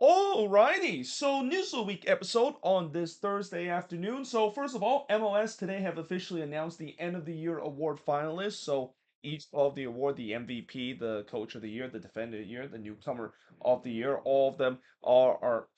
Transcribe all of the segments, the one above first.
Alrighty, so news of the week episode on this Thursday afternoon. So first of all, MLS today have officially announced the end of the year award finalists. So each of the award, the MVP, the Coach of the Year, the Defender of the Year, the Newcomer of the Year, all of them are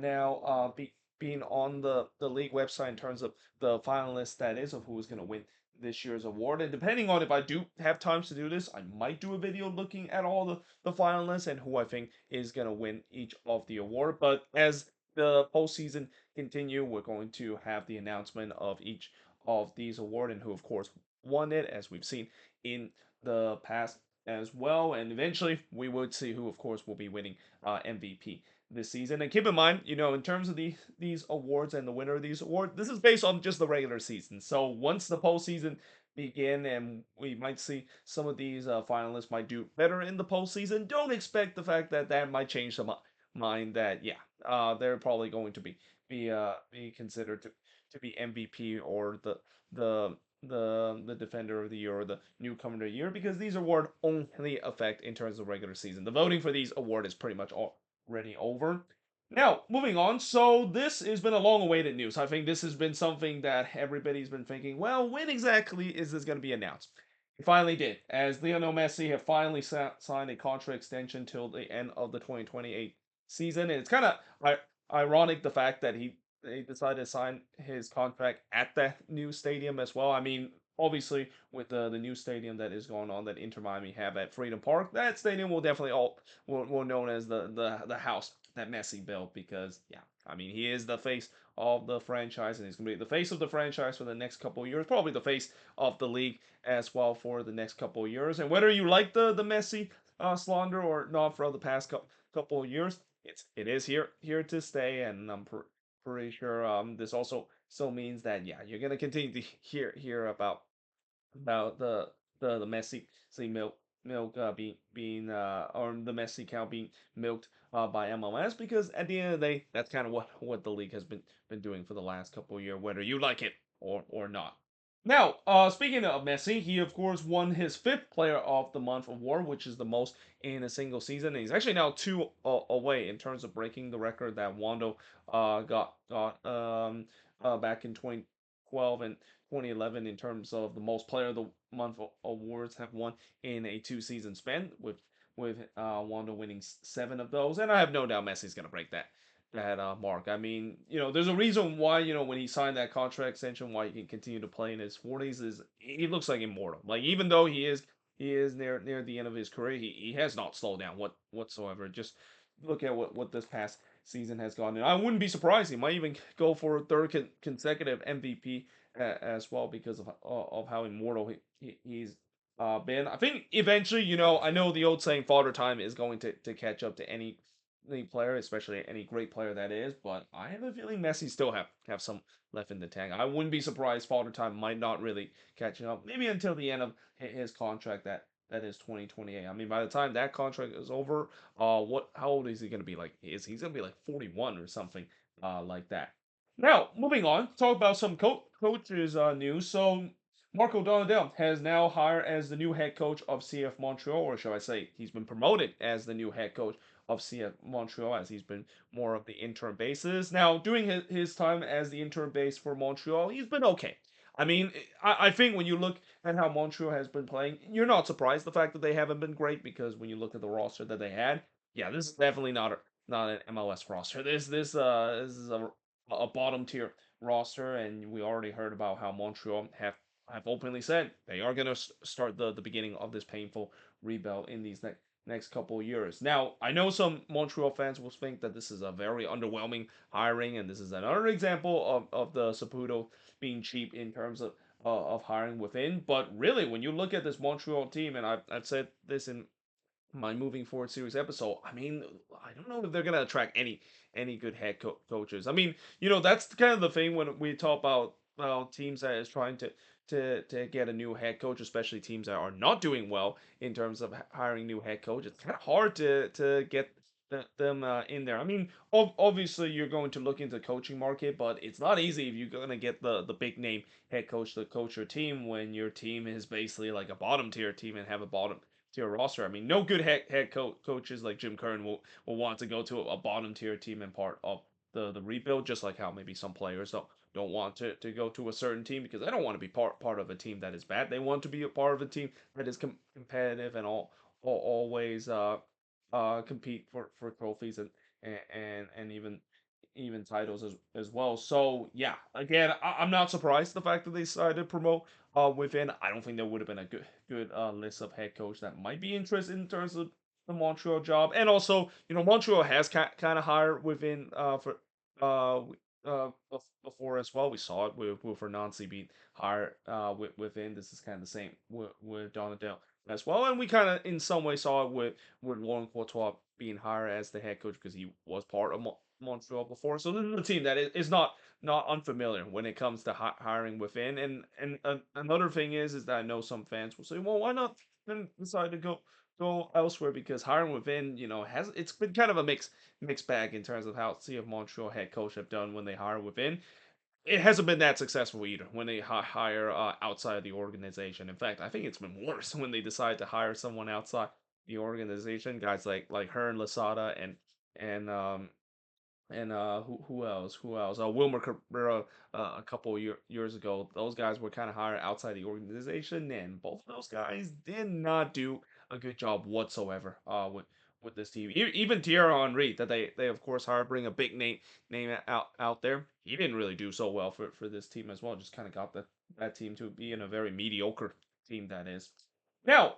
now being on the league website in terms of the finalist that is of who's going to win this year's award. And depending on if I do have times to do this, I might do a video looking at all the finalists and who I think is going to win each of the award. But as the postseason continue, we're going to have the announcement of each of these award and who, of course, won it, as we've seen in the past as well. And eventually, we would see who, of course, will be winning MVP this season. And keep in mind, in terms of these awards and the winner of these awards, this is based on just the regular season. So once the postseason begin and we might see some of these finalists might do better in the postseason, don't expect the fact that that might change the mind that they're probably going to be considered to be MVP or the the defender of the year or the newcomer of the year, because these award only affect in terms of regular season. The voting for these award is pretty much already over. Now, moving on. So this has been a long-awaited news. I think this has been something that everybody's been thinking, well, when exactly is this going to be announced? It finally did, as Lionel Messi have finally signed a contract extension till the end of the 2028 season. And it's kind of ironic the fact that he decided to sign his contract at that new stadium as well. I mean, obviously with the new stadium that is going on that Inter Miami have at Freedom Park, that stadium will definitely will known as the house that Messi built, because I mean, he is the face of the franchise and he's going to be the face of the franchise for the next couple of years, probably the face of the league as well for the next couple of years. And whether you like the Messi slander or not for the past couple of years, it is here to stay, and I'm pretty sure this also still means that you're gonna continue to hear about the Messi milk being or the Messi cow being milked by MLS, because at the end of the day, that's kind of what the league has been doing for the last couple of years, whether you like it or not. Now, speaking of Messi, he of course won his fifth Player of the Month award, which is the most in a single season. And he's actually now two away in terms of breaking the record that Wando got back in 2012 and 2011 in terms of the most Player of the Month awards have won in a two-season span, with Wando winning seven of those. And I have no doubt Messi's gonna break that mark. I mean, there's a reason why, when he signed that contract extension, why he can continue to play in his 40s is he looks like immortal. Like, even though he is near the end of his career, he has not slowed down whatsoever. Just look at what this past season has gone. And I wouldn't be surprised he might even go for a third consecutive MVP as well, because of how immortal he's been. I think eventually, I know the old saying, "Father Time" is going to catch up to any player, especially any great player that is. But I have a feeling Messi still have some left in the tank. I wouldn't be surprised Father Time might not really catch up, maybe until the end of his contract that is 2028. I mean, by the time that contract is over, how old is he gonna be? Like, he's gonna be like 41 or something, like that. Now, moving on, talk about some coaches news. So, Marco Donadell has now hired as the new head coach of CF Montreal, or shall I say, he's been promoted as the new head coach of CF Montreal, as he's been more of the interim basis. Now, during his time as the interim base for Montreal, he's been okay. I mean, I think when you look at how Montreal has been playing, you're not surprised the fact that they haven't been great, because when you look at the roster that they had, this is definitely not an MLS roster. This is a bottom tier roster, and we already heard about how Montreal have openly said they are going to start the beginning of this painful rebuild in these next couple of years. Now, I know some Montreal fans will think that this is a very underwhelming hiring, and this is another example of the Saputo being cheap in terms of hiring within. But really, when you look at this Montreal team, and I've said this in my moving forward series episode, I mean, I don't know if they're gonna attract any good head coaches. I mean, that's kind of the thing when we talk about teams that is trying to get a new head coach, especially teams that are not doing well in terms of hiring new head coach. It's kind of hard to get them in there. I mean, obviously you're going to look into the coaching market, but it's not easy if you're gonna get the big name head coach to coach your team when your team is basically like a bottom tier team and have a bottom tier roster. I mean, no good coaches like Jim Curran will want to go to a bottom tier team and part of the rebuild, just like how maybe some players don't want to go to a certain team because they don't want to be part of a team that is bad. They want to be a part of a team that is competitive and always compete for trophies and even titles as well. So yeah, again, I'm not surprised the fact that they decided to promote within. I don't think there would have been a good list of head coach that might be interested in terms of the Montreal job, and also Montreal has kind of hired within for uh before as well. We saw it with Nancy being hired within. This is kind of the same with Donadell as well, and we kind of in some way saw it with Laurent Courtois being hired as the head coach because he was part of Montreal before. So this is a team that is not unfamiliar when it comes to hiring within. And another thing is that I know some fans will say, well, why not then decide to go elsewhere because hiring within, has it's been kind of a mixed bag in terms of how Sea of Montreal head coach have done when they hire within. It hasn't been that successful either when they hire outside of the organization. In fact, I think it's been worse when they decide to hire someone outside the organization. Guys like Hearn, Lasada, and who else? Who else? Wilmer Cabrera a couple years ago. Those guys were kind of hired outside the organization, and both of those guys did not do a good job whatsoever. With this team, even Thierry Henry, that they of course hired, bring a big name out there. He didn't really do so well for this team as well. Just kind of got that team to be in a very mediocre team that is. Now,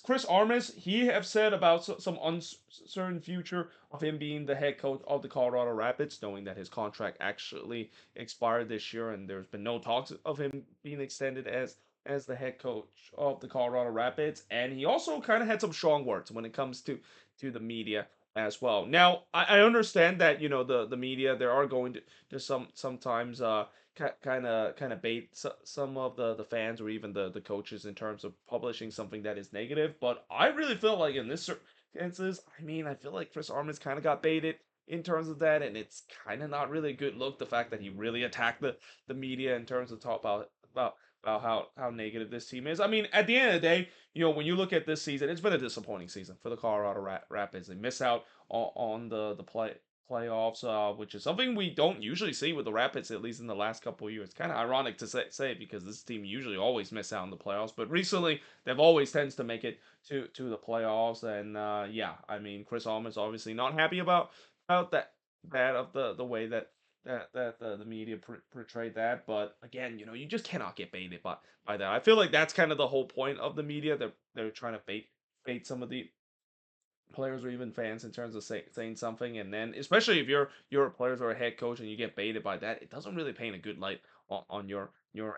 Chris Armas, he have said about some uncertain future of him being the head coach of the Colorado Rapids, knowing that his contract actually expired this year, and there's been no talks of him being extended as the head coach of the Colorado Rapids. And he also kind of had some strong words when it comes to the media as well. Now, I understand that the media there are going to sometimes kind of bait some of the fans or even the coaches in terms of publishing something that is negative. But I really feel like in this circumstances, I mean, I feel like Chris Armas kind of got baited in terms of that, and it's kind of not really a good look. The fact that he really attacked the media in terms of talk about how negative this team is. I mean, at the end of the day, when you look at this season, it's been a disappointing season for the Colorado Rapids. They miss out on the playoffs, which is something we don't usually see with the Rapids, at least in the last couple of years. It's kind of ironic to say because this team usually always miss out on the playoffs, but recently they've always tends to make it to the playoffs. And yeah, I mean, Chris Almond's obviously not happy about that of the way that the media portrayed that. But again, you just cannot get baited by that. I feel like that's kind of the whole point of the media. They're trying to bait some of the players or even fans in terms of saying something, and then especially if you're a player or a head coach and you get baited by that, it doesn't really paint a good light on your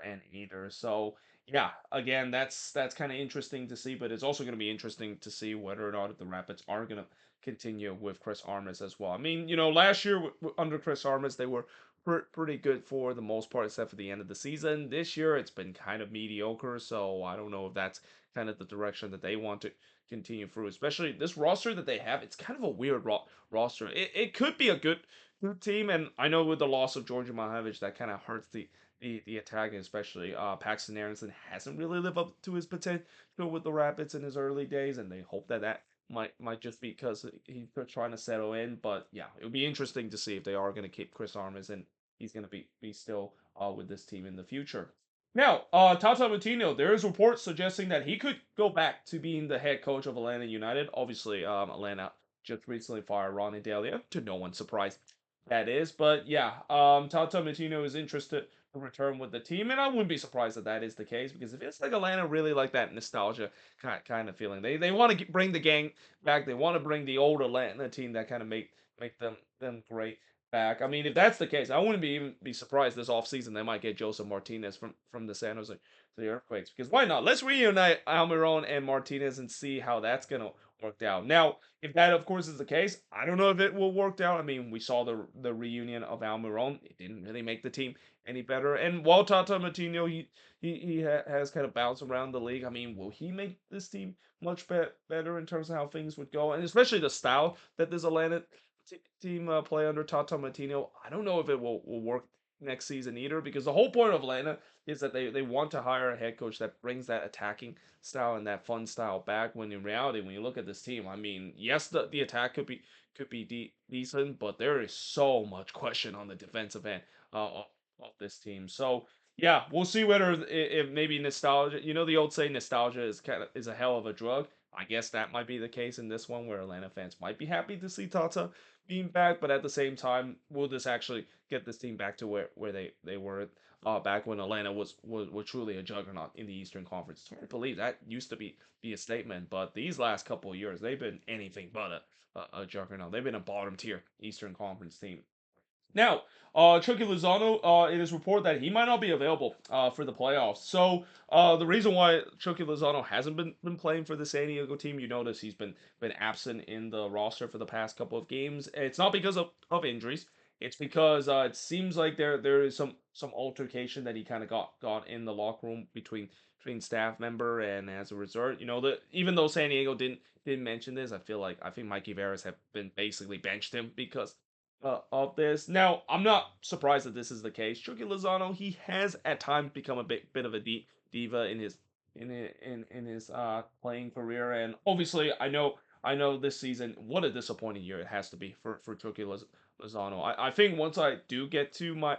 end either. So yeah, again, that's kind of interesting to see, but it's also going to be interesting to see whether or not the Rapids are going to continue with Chris Armas as well. I mean, last year under Chris Armas, they were pretty good for the most part, except for the end of the season. This year, it's been kind of mediocre, so I don't know if that's kind of the direction that they want to continue through. Especially this roster that they have, it's kind of a weird roster. It could be a good team, and I know with the loss of Georgia Mihailovic, that kind of hurts the attack, especially Paxton Aronson hasn't really lived up to his potential with the Rapids in his early days, and they hope that might just be because he's trying to settle in. But yeah, it would be interesting to see if they are going to keep Chris Armas and he's going to be still with this team in the future. Now, Tata Martino, there is reports suggesting that he could go back to being the head coach of Atlanta United. Obviously, Atlanta just recently fired Ronnie Delia, to no one's surprise that is. But yeah, Tata Martino is interested to return with the team, and I wouldn't be surprised if that is the case because it feels like Atlanta really like that nostalgia kind of feeling. They want to bring the gang back. They want to bring the old Atlanta team that kind of make them great back. I mean, if that's the case, I wouldn't even be surprised this offseason they might get Joseph Martinez from the San Jose the Earthquakes. Because why not? Let's reunite Almiron and Martinez and see how that's gonna work out. Now, if that of course is the case, I don't know if it will work out. I mean, we saw the reunion of Almiron. It didn't really make the team any better. And while Tata Martino has kind of bounced around the league, I mean, will he make this team much better in terms of how things would go, and especially the style that this Atlanta team play under Tata Martino? I don't know if it will work next season either, because the whole point of Atlanta is that they want to hire a head coach that brings that attacking style and that fun style back. When in reality, when you look at this team, I mean, yes, the attack could be decent, but there is so much question on the defensive end of this team. So yeah, we'll see whether if maybe nostalgia. You know the old saying, nostalgia is a hell of a drug. I guess that might be the case in this one, where Atlanta fans might be happy to see Tata being back, but at the same time, will this actually get this team back to where they were back when Atlanta was truly a juggernaut in the Eastern Conference? It's hard to believe that used to be a statement, but these last couple of years they've been anything but a juggernaut. They've been a bottom tier Eastern Conference team. Now, Chucky Lozano, it is reported that he might not be available for the playoffs. So, the reason why Chucky Lozano hasn't been playing for the San Diego team, you notice he's been absent in the roster for the past couple of games. It's not because of injuries. It's because it seems like there is some altercation that he kind of got in the locker room between staff member, and as a result, even though San Diego didn't mention this, I think Mikey Veras have been basically benched him because of this. Now, I'm not surprised that this is the case. Chucky Lozano, he has at times become a bit of a diva in his playing career, and obviously, I know this season, what a disappointing year it has to be for Chucky Lozano. I think once I do get to my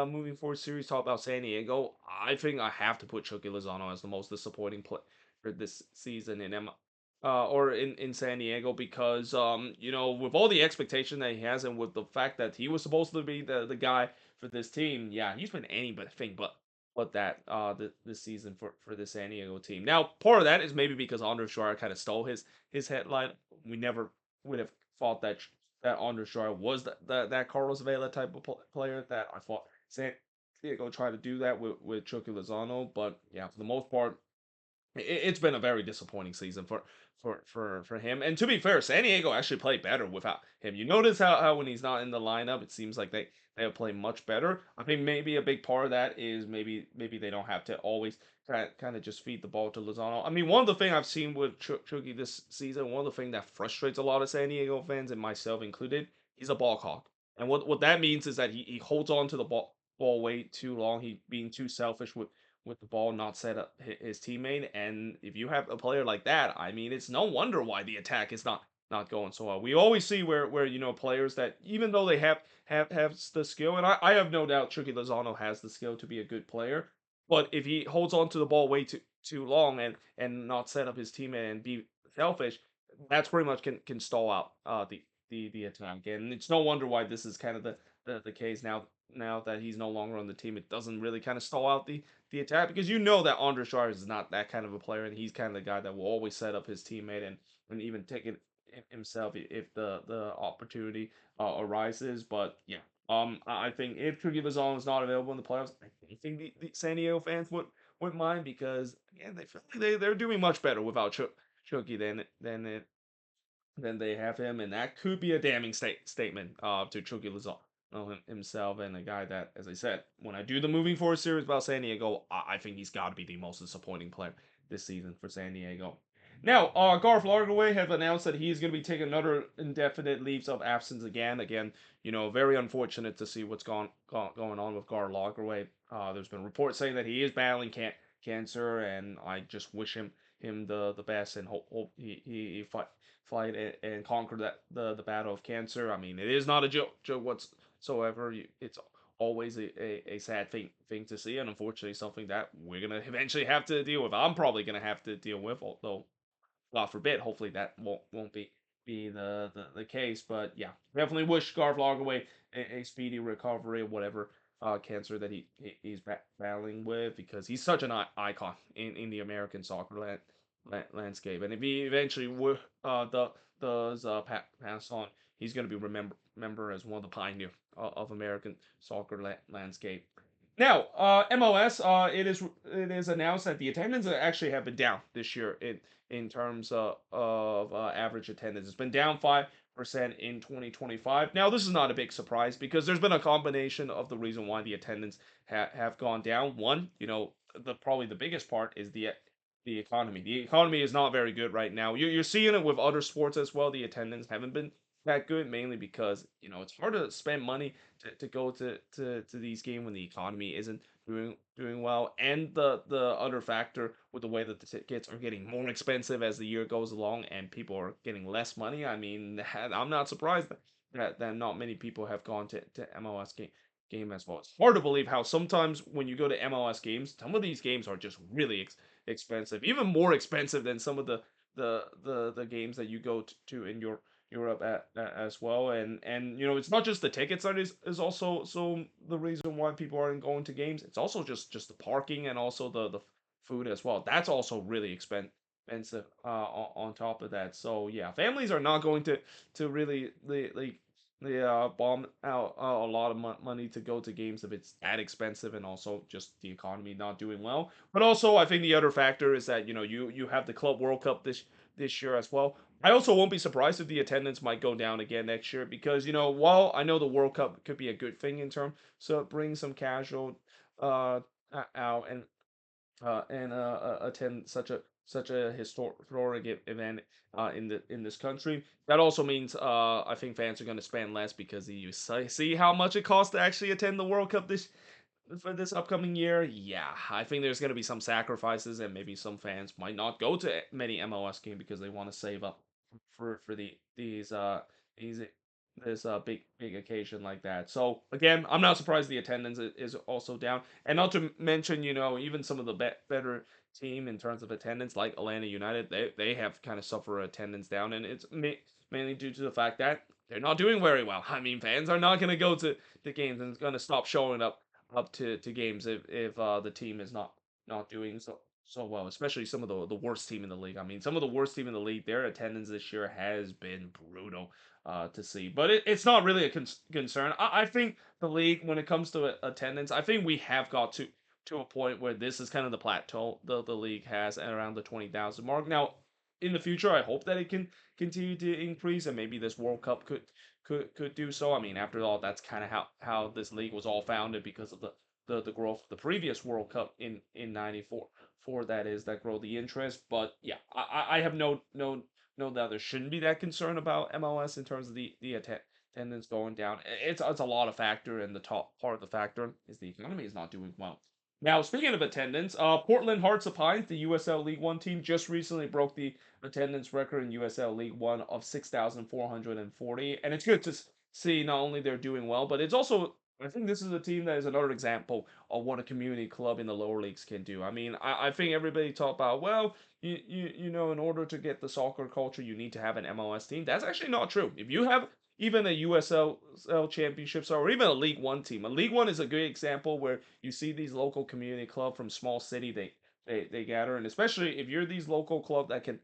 moving forward series talk about San Diego, I think I have to put Chucky Lozano as the most disappointing play for this season in or in San Diego, because with all the expectation that he has, and with the fact that he was supposed to be the guy for this team, yeah, he's been anything but that this season for the San Diego team. Now, part of that is maybe because Andre Schreier kind of stole his headline. We never would have thought that Andre Schreier was that Carlos Vela type of player. That I thought San Diego tried to do that with Chucky Lozano, but yeah, for the most part, it's been a very disappointing season for him. And to be fair, San Diego actually played better without him. You notice how when he's not in the lineup, it seems like they have played much better. I think maybe a big part of that is maybe they don't have to always kind of just feed the ball to Lozano. I mean, one of the things I've seen with Chucky this season, one of the things that frustrates a lot of San Diego fans and myself included, he's a ball hawk. And what that means is that he holds on to the ball way too long. He being too selfish with the ball, not set up his teammate. And if you have a player like that, I mean, it's no wonder why the attack is not going so well. We always see where players that, even though they have the skill, and I have no doubt Chucky Lozano has the skill to be a good player, but if he holds on to the ball way too long and not set up his teammate and be selfish, that's pretty much can stall out the attack. And it's no wonder why this is kind of the case now that he's no longer on the team. It doesn't really kind of stall out the attack, because you know that Andre Schwartz is not that kind of a player, and he's kind of the guy that will always set up his teammate and even take it himself if the opportunity arises. But yeah, I think if Chucky Lozano is not available in the playoffs, I think the San Diego fans wouldn't mind, because again, they feel like they're doing much better without Chucky than they have him, and that could be a damning statement to Chucky Lozano himself, and a guy that, as I said, when I do the moving forward series about San Diego, I think he's got to be the most disappointing player this season for San Diego. Now, Garth Lagerwey have announced that he's going to be taking another indefinite leaves of absence again. Again, very unfortunate to see what's going on with Garth Lagerwey. There's been reports saying that he is battling cancer, and I just wish him the best, and hope he fight and conquer the battle of cancer. I mean, it is not a joke whatsoever. It's always a sad thing to see, and unfortunately something that we're gonna eventually have to deal with. I'm probably gonna have to deal with, although God forbid, hopefully that won't be the case. But yeah, definitely wish Garth Lagerwey a speedy recovery of whatever cancer that he's battling with, because he's such an icon in the American soccer landscape. And if he eventually does pass on, he's going to be remembered as one of the pioneers of American soccer landscape. Now, MLS, it is announced that the attendance actually have been down this year in terms of average attendance. It's been down 5% in 2025. Now, this is not a big surprise, because there's been a combination of the reason why the attendance have gone down. One, probably the biggest part is the economy. The economy is not very good right now. You're seeing it with other sports as well. The attendance haven't been that good, mainly because it's hard to spend money to go to these games when the economy isn't doing well, and the other factor with the way that the tickets are getting more expensive as the year goes along, and people are getting less money. I mean, I'm not surprised that not many people have gone to MLS game as well. It's hard to believe how sometimes when you go to MLS games, some of these games are just really expensive, even more expensive than some of the games that you go to in Europe as well. And it's not just the tickets that is also so the reason why people aren't going to games. It's also just the parking and also the food as well. That's also really expensive on top of that. So yeah, families are not going to really they bomb out a lot of money to go to games if it's that expensive, and also just the economy not doing well. But also, I think the other factor is that you have the Club World Cup this year as well. I also won't be surprised if the attendance might go down again next year because while I know the World Cup could be a good thing in terms, so bring some casual out and attend such a historic event in this country. That also means I think fans are going to spend less because you see how much it costs to actually attend the World Cup this for this upcoming year. Yeah, I think there's going to be some sacrifices, and maybe some fans might not go to many MLS games because they want to save up for these this big occasion like that. So again, I'm not surprised the attendance is also down, and not to mention even some of the better team in terms of attendance like Atlanta United, they have kind of suffered attendance down, and it's mainly due to the fact that they're not doing very well. I mean, fans are not going to go to the games and it's going to stop showing up to games if the team is not doing so well, especially some of the worst team in the league. I mean, some of the worst team in the league, their attendance this year has been brutal to see. But it's not really a concern. I think the league, when it comes to attendance, I think we have got to a point where this is kind of the plateau the league has at around the 20,000 mark. Now, in the future, I hope that it can continue to increase, and maybe this World Cup could do so. I mean, after all, that's kind of how this league was all founded because of the growth of the previous World Cup in '94. For that is that grow the interest. But yeah, I have no doubt there shouldn't be that concern about MLS in terms of the attendance going down. It's a lot of factor, and the top part of the factor is the economy is not doing well. Now, speaking of attendance, Portland Hearts of Pines, the USL League One team, just recently broke the attendance record in USL League One of 6,440, and it's good to see not only they're doing well, but it's also I think this is a team that is another example of what a community club in the lower leagues can do. I mean, I think everybody talk about, well, in order to get the soccer culture, you need to have an MLS team. That's actually not true. If you have even a USL championships or even a League One team, a League One is a good example where you see these local community club from small city they gather, and especially if you're these local club that can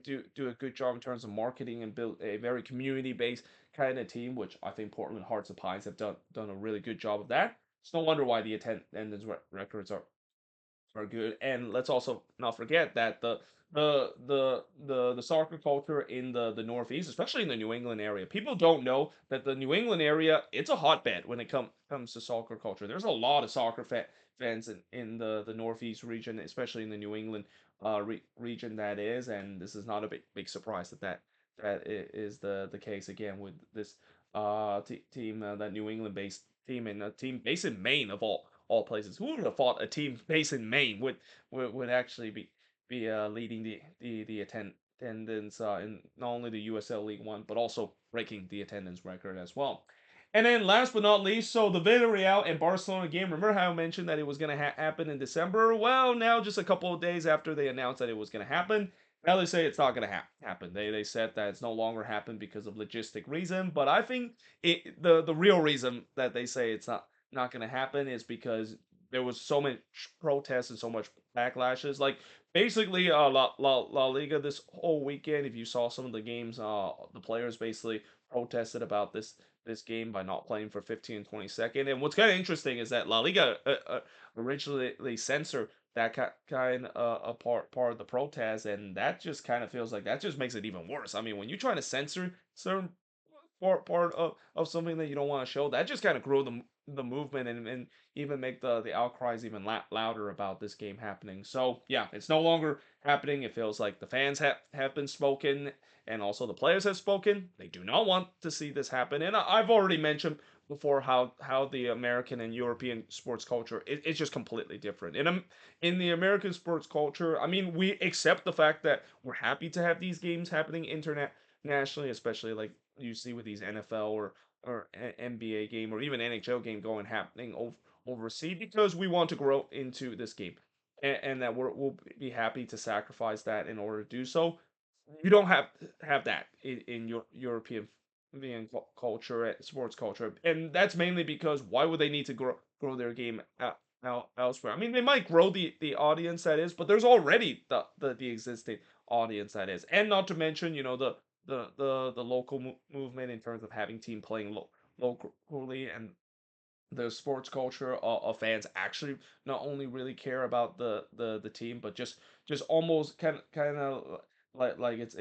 do a good job in terms of marketing and build a very community based kind of team, which I think Portland Hearts of Pines have done a really good job of that. It's no wonder why the attendance records are good. And let's also not forget that the soccer culture in the Northeast, especially in the New England area, people don't know that the New England area it's a hotbed when it comes to soccer culture. There's a lot of soccer fans in the Northeast region, especially in the New England region that is, and this is not a big surprise that is the case again with this team that New England based team, and a team based in Maine of all places. Who would have thought a team based in Maine would actually be leading the attendance in not only the USL League One but also breaking the attendance record as well. And then last but not least, so the Villarreal and Barcelona game. Remember how I mentioned that it was going to happen in December? Well, now just a couple of days after they announced that it was going to happen, now they say it's not going to happen. They said that it's no longer happened because of logistic reason. But I think the real reason that they say it's not going to happen is because there was so much protests and so much backlashes. Like basically, La Liga this whole weekend. If you saw some of the games, the players basically protested about this game by not playing for 15 and 20 seconds. And what's kind of interesting is that La Liga originally censored that kind of part of the protest, and that just kind of feels like that just makes it even worse. I mean, when you're trying to censor certain part of something that you don't want to show. That just kind of grow the movement and even make the outcries even louder about this game happening. So yeah, it's no longer happening. It feels like the fans have been spoken, and also the players have spoken. They do not want to see this happen. And I've already mentioned before how the American and European sports culture it's just completely different. In the American sports culture, I mean, we accept the fact that we're happy to have these games happening internationally, especially like you see with these NFL or NBA game or even NHL game going happening overseas because we want to grow into this game, and that we'll be happy to sacrifice that in order to do so. You don't have that in your European culture, sports culture, and that's mainly because why would they need to grow their game elsewhere? I mean, they might grow the audience that is, but there's already the existing audience that is, and not to mention the local movement in terms of having team playing locally and the sports culture of fans actually not only really care about the team but just almost kind of like it's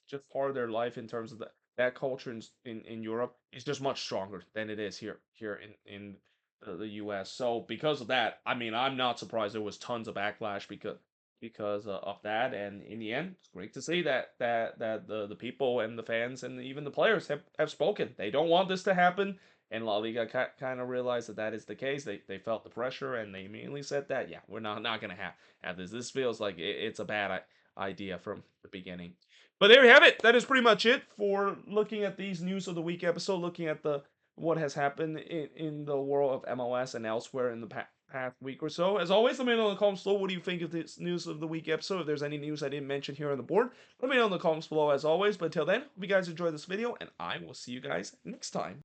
just part of their life in terms of that culture in Europe is just much stronger than it is here in the US. So because of that, I mean, I'm not surprised there was tons of backlash because of that, and in the end it's great to see that the people and the fans and even the players have spoken. They don't want this to happen, and La Liga kind of realized that is the case. They felt the pressure and they immediately said that, yeah, we're not going to have this. This feels like it's a bad idea from the beginning. But there you have it. That is pretty much it for looking at these news of the week episode, looking at the what has happened in the world of MLS and elsewhere in the past week or so. As always, let me know in the comments below what do you think of this news of the week episode. If there's any news I didn't mention here on the board, let me know in the comments below as always. But until then, hope you guys enjoyed this video, and I will see you guys next time.